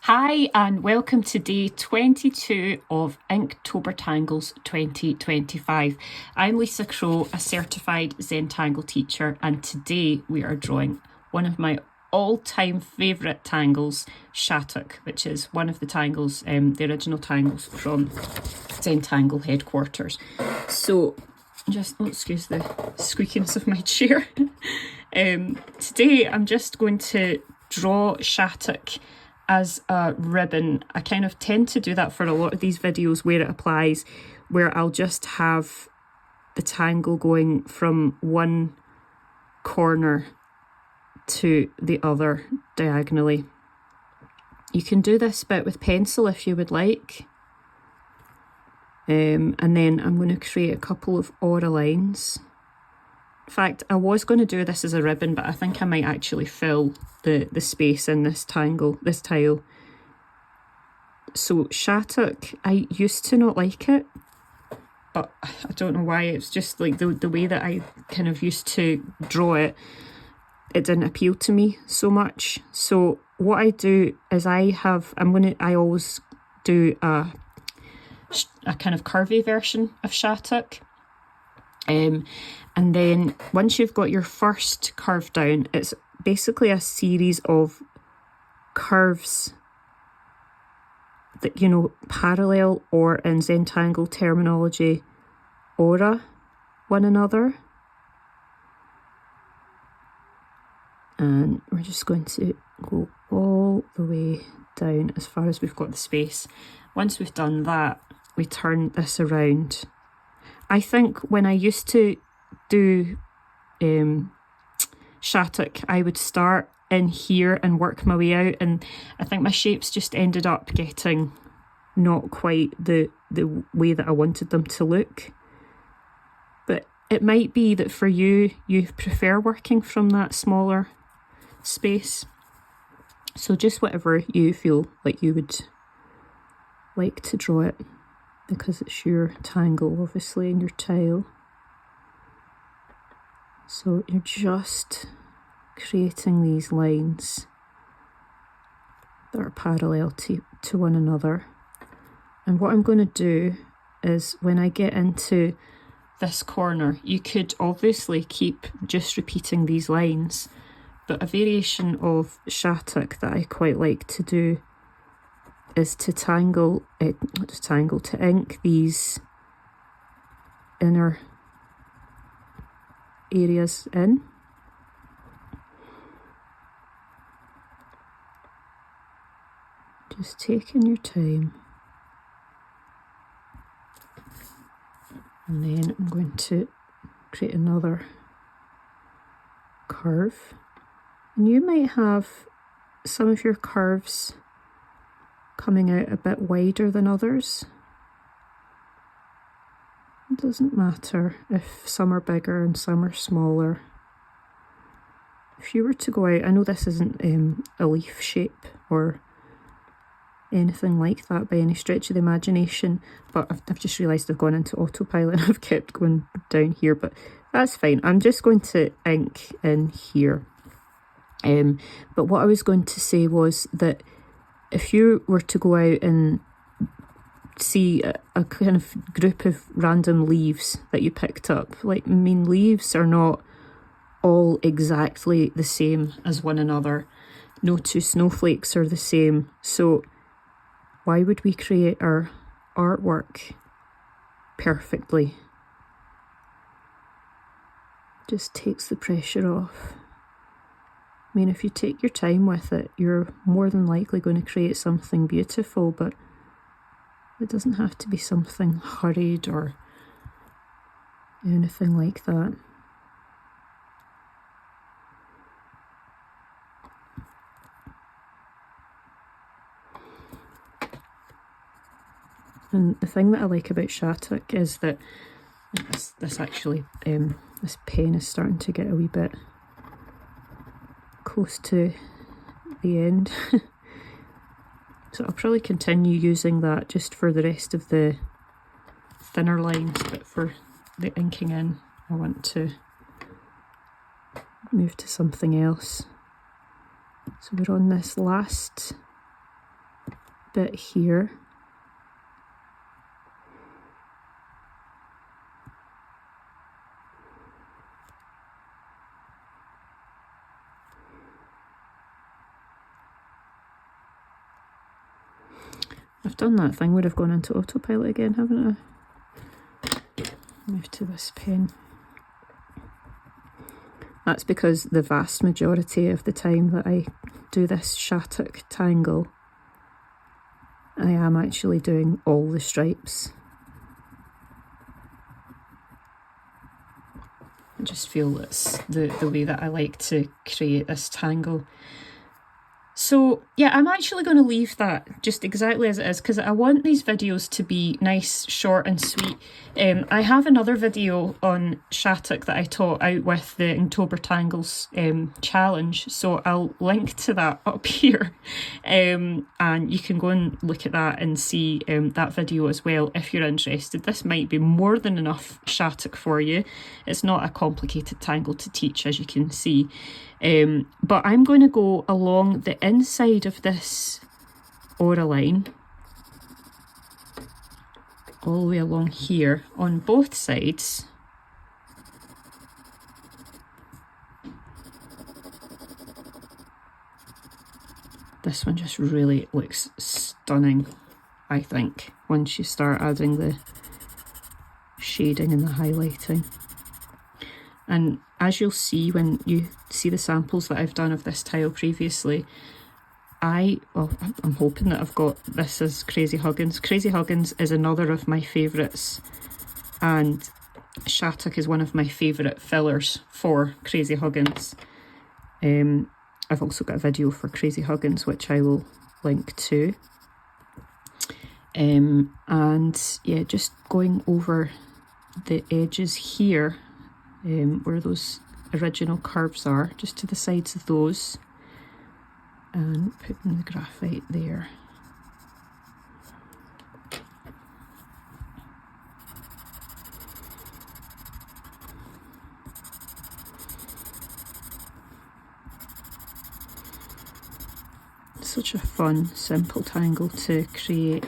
Hi and welcome to day 22 of Inktober Tangles 2025. I'm Lisa Crow, a certified Zentangle teacher, and today we are drawing one of my all-time favourite tangles, Shattuck, which is one of the tangles, the original tangles from Zentangle headquarters. So excuse the squeakiness of my chair. Today I'm just going to draw Shattuck as a ribbon. I kind of tend to do that for a lot of these videos where it applies, where I'll just have the tangle going from one corner to the other diagonally. You can do this bit with pencil if you would like. And then I'm going to create a couple of aura lines. In fact, I was going to do this as a ribbon, but I think I might actually fill the space in this tile. So Shattuck, I used to not like it, but I don't know why. It's just like the way that I kind of used to draw it, it didn't appeal to me so much. So what I do is I always do a kind of curvy version of Shattuck. And then once you've got your first curve down, it's basically a series of curves that, parallel, or in Zentangle terminology, aura one another. And we're just going to go all the way down as far as we've got the space. Once we've done that, we turn this around. I think when I used to do Shattuck, I would start in here and work my way out, and I think my shapes just ended up getting not quite the way that I wanted them to look. But it might be that for you prefer working from that smaller space. So just whatever you feel like you would like to draw it, because it's your tangle, obviously, and your tile. So you're just creating these lines that are parallel to one another. And what I'm going to do is, when I get into this corner, you could obviously keep just repeating these lines, but a variation of Shattuck that I quite like to do is to to ink these inner areas in. Just taking your time. And then I'm going to create another curve. And you might have some of your curves coming out a bit wider than others. It doesn't matter if some are bigger and some are smaller. If you were to go out, I know this isn't a leaf shape or anything like that by any stretch of the imagination, but I've just realised I've gone into autopilot and I've kept going down here, but that's fine. I'm just going to ink in here. But what I was going to say was that if you were to go out and see a kind of group of random leaves that you picked up, leaves are not all exactly the same as one another. No two snowflakes are the same. So why would we create our artwork perfectly? Just takes the pressure off. I mean, if you take your time with it, you're more than likely going to create something beautiful, but it doesn't have to be something hurried or anything like that. And the thing that I like about Shattuck is that this actually, this pen is starting to get a wee bit close to the end. So I'll probably continue using that just for the rest of the thinner lines, but for the inking in, I want to move to something else. So we're on this last bit here. I've done that thing where I've gone into autopilot again, haven't I? Move to this pen. That's because the vast majority of the time that I do this Shattuck tangle, I am actually doing all the stripes. I just feel that's the way that I like to create this tangle. So yeah, I'm actually going to leave that just exactly as it is because I want these videos to be nice, short and sweet. I have another video on Shattuck that I taught out with the Inktober Tangles challenge, so I'll link to that up here, and you can go and look at that and see that video as well if you're interested. This might be more than enough Shattuck for you. It's not a complicated tangle to teach, as you can see. But I'm going to go along the inside of this aura line, all the way along here on both sides. This one just really looks stunning, I think, once you start adding the shading and the highlighting. And as you'll see when you see the samples that I've done of this tile previously, I'm hoping that I've got this as Crazy Huggins. Crazy Huggins is another of my favourites, and Shattuck is one of my favourite fillers for Crazy Huggins. I've also got a video for Crazy Huggins which I will link to. And yeah, just going over the edges here, where those original curves are, just to the sides of those, and putting the graphite there. Such a fun, simple tangle to create.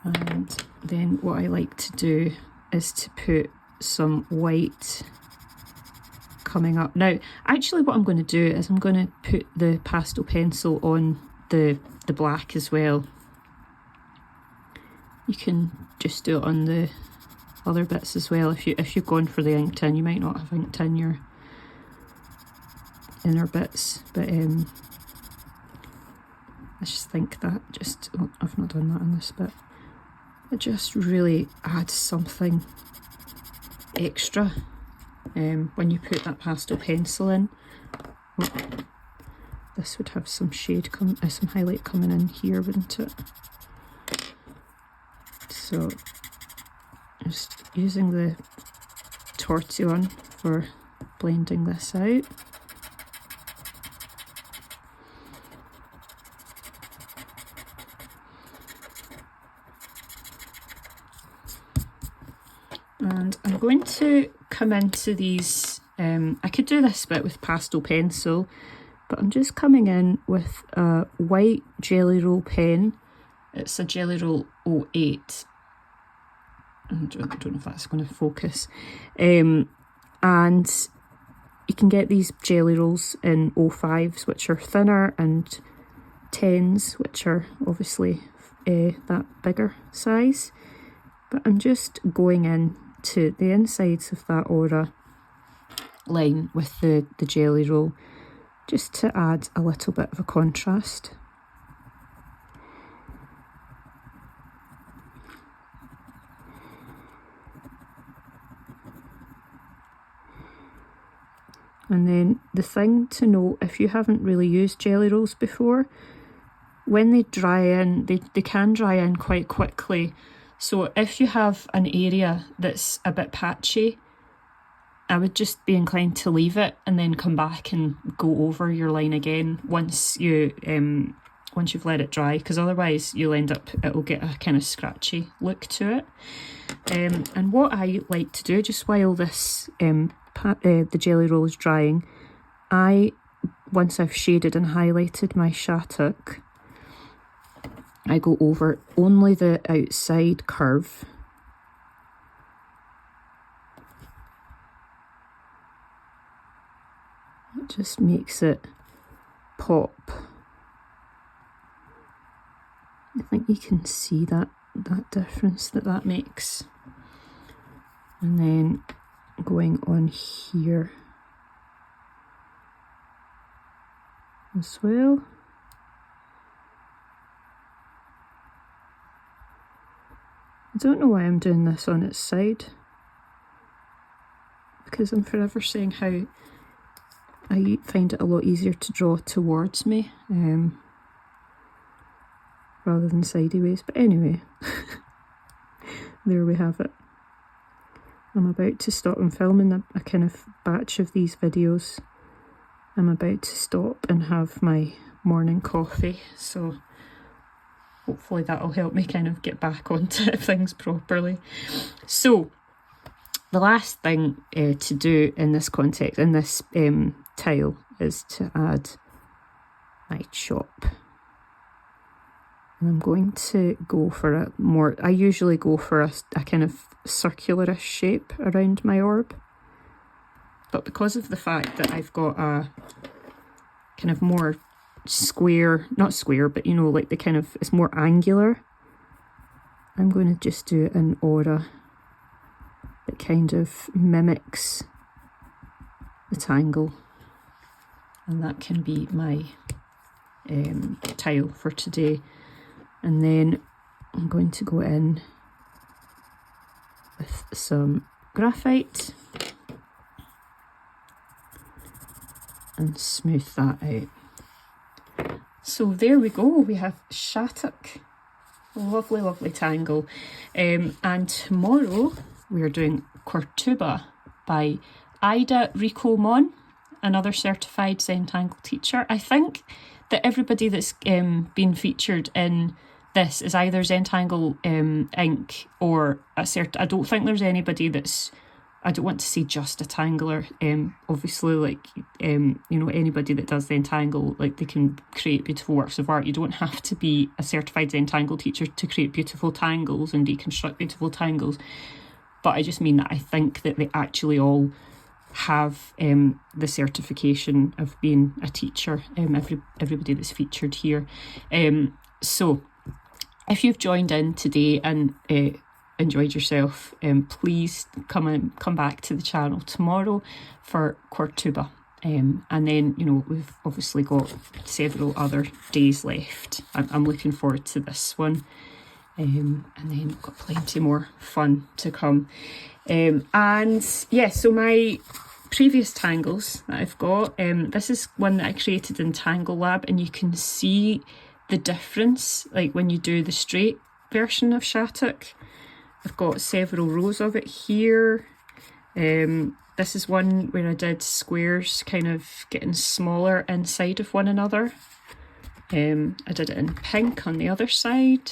And then what I like to do is to put some white coming up. Now, actually what I'm going to do is I'm going to put the pastel pencil on the black as well. You can just do it on the other bits as well. If you've gone for the ink tin, you might not have ink tin your inner bits, but I just think that I've not done that on this bit. It just really adds something extra when you put that pastel pencil in. Oh, this would have some some highlight coming in here, wouldn't it? So just using the Tortillion for blending this out. And I'm going to come into these, I could do this bit with pastel pencil, but I'm just coming in with a white Jelly Roll pen. It's a Jelly Roll 08. I don't know if that's going to focus. And you can get these Jelly Rolls in 05s, which are thinner, and 10s, which are obviously that bigger size. But I'm just going in to the insides of that aura line with the Jelly Roll, just to add a little bit of a contrast. And then the thing to note, if you haven't really used Jelly Rolls before, when they dry in, they can dry in quite quickly. So if you have an area that's a bit patchy, I would just be inclined to leave it and then come back and go over your line again once you've let it dry, because otherwise it'll get a kind of scratchy look to it. And what I like to do, just while this the Jelly Roll is drying, once I've shaded and highlighted my Shattuck, I go over only the outside curve. It just makes it pop. I think you can see that difference that makes. And then going on here as well. I don't know why I'm doing this on its side, because I'm forever saying how I find it a lot easier to draw towards me rather than sideways. But anyway, there we have it. I'm about to stop. I'm filming a kind of batch of these videos. I'm about to stop and have my morning coffee, so hopefully that'll help me kind of get back onto things properly. So the last thing to do in this context, in this tile, is to add my chop. And I'm going to go for a more, I usually go for a kind of circularish shape around my orb. But because of the fact that I've got a kind of more square, not square, but you know, like the kind of, it's more angular, I'm going to just do an aura that kind of mimics the tangle. And that can be my tile for today. And then I'm going to go in with some graphite and smooth that out. So there we go, we have Shattuck, lovely, lovely tangle. And tomorrow we are doing Cortuba by Ida Rico Mon, another certified Zentangle teacher. I think that everybody that's been featured in this is either Zentangle Inc or a I don't think there's anybody that's, I don't want to say just a tangler. Obviously, like, you know, anybody that does Zentangle, like, they can create beautiful works of art. You don't have to be a certified Zentangle teacher to create beautiful tangles and deconstruct beautiful tangles. But I just mean that I think that they actually all have the certification of being a teacher, everybody that's featured here. So if you've joined in today and enjoyed yourself, please come back to the channel tomorrow for Cortuba. And then, you know, we've obviously got several other days left. I'm looking forward to this one. And then we've got plenty more fun to come. And yeah, so my previous tangles that I've got, this is one that I created in Tangle Lab, and you can see the difference, like when you do the straight version of Shattuck. I've got several rows of it here. This is one where I did squares kind of getting smaller inside of one another. I did it in pink on the other side.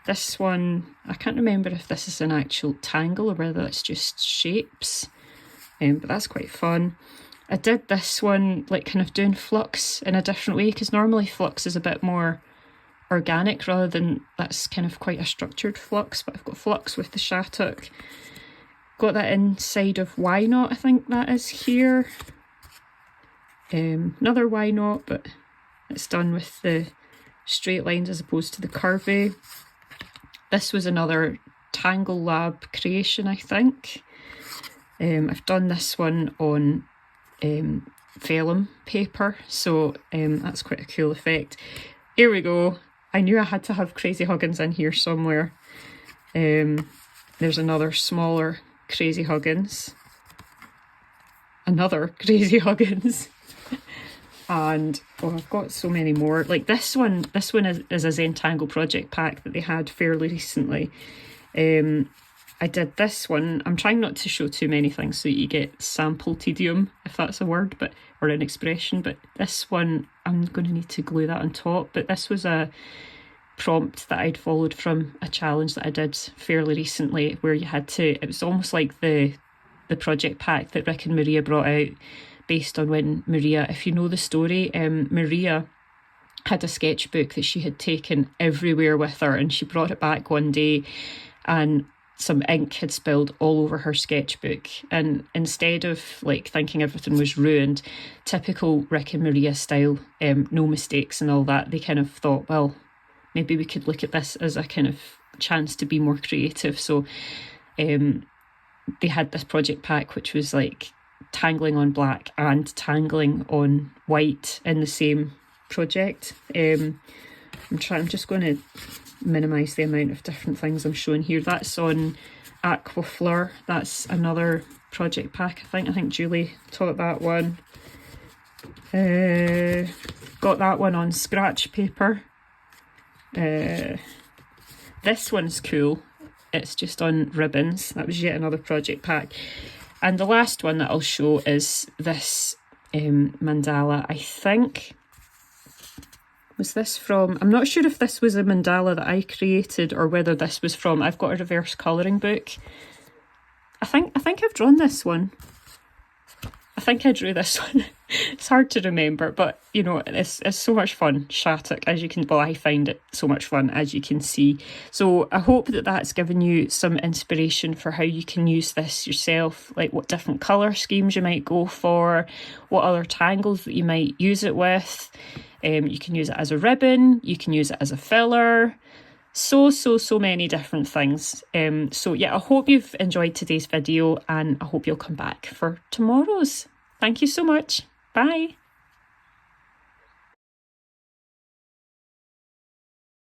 This one, I can't remember if this is an actual tangle or whether it's just shapes, but that's quite fun. I did this one like kind of doing flux in a different way, because normally flux is a bit more organic rather than, that's kind of quite a structured flux, but I've got flux with the Shattuck. Got that inside of Why Not, I think that is here. Another Why Not, but it's done with the straight lines as opposed to the curvy. This was another Tangle Lab creation, I think. I've done this one on vellum paper, so that's quite a cool effect. Here we go. I knew I had to have Crazy Huggins in here somewhere. There's another smaller Crazy Huggins. Another Crazy Huggins. And oh, I've got so many more. Like this one is a Zentangle project pack that they had fairly recently. I did this one. I'm trying not to show too many things so you get sample tedium, if that's a word, but or an expression. But this one, I'm going to need to glue that on top. But this was a prompt that I'd followed from a challenge that I did fairly recently, where you had to, it was almost like the project pack that Rick and Maria brought out, based on when Maria, if you know the story, Maria had a sketchbook that she had taken everywhere with her, and she brought it back one day and some ink had spilled all over her sketchbook. And instead of like thinking everything was ruined, typical Rick and Maria style, no mistakes and all that, they kind of thought, well, maybe we could look at this as a kind of chance to be more creative. So they had this project pack which was like tangling on black and tangling on white in the same project. I'm just going to minimise the amount of different things I'm showing here. That's on Aquafleur. That's another project pack. I think Julie taught that one. Got that one on scratch paper. This one's cool. It's just on ribbons. That was yet another project pack. And the last one that I'll show is this mandala. I think, was this from, I'm not sure if this was a mandala that I created or whether this was from, I've got a reverse colouring book. I think I've drawn this one. I think I drew this one. It's hard to remember, but you know, it's so much fun. Shattuck, as you can, well, I find it so much fun, as you can see. So I hope that that's given you some inspiration for how you can use this yourself, like what different colour schemes you might go for, what other tangles that you might use it with. You can use it as a ribbon, you can use it as a filler, so many different things. So yeah, I hope you've enjoyed today's video and I hope you'll come back for tomorrow's. Thank you so much. Bye.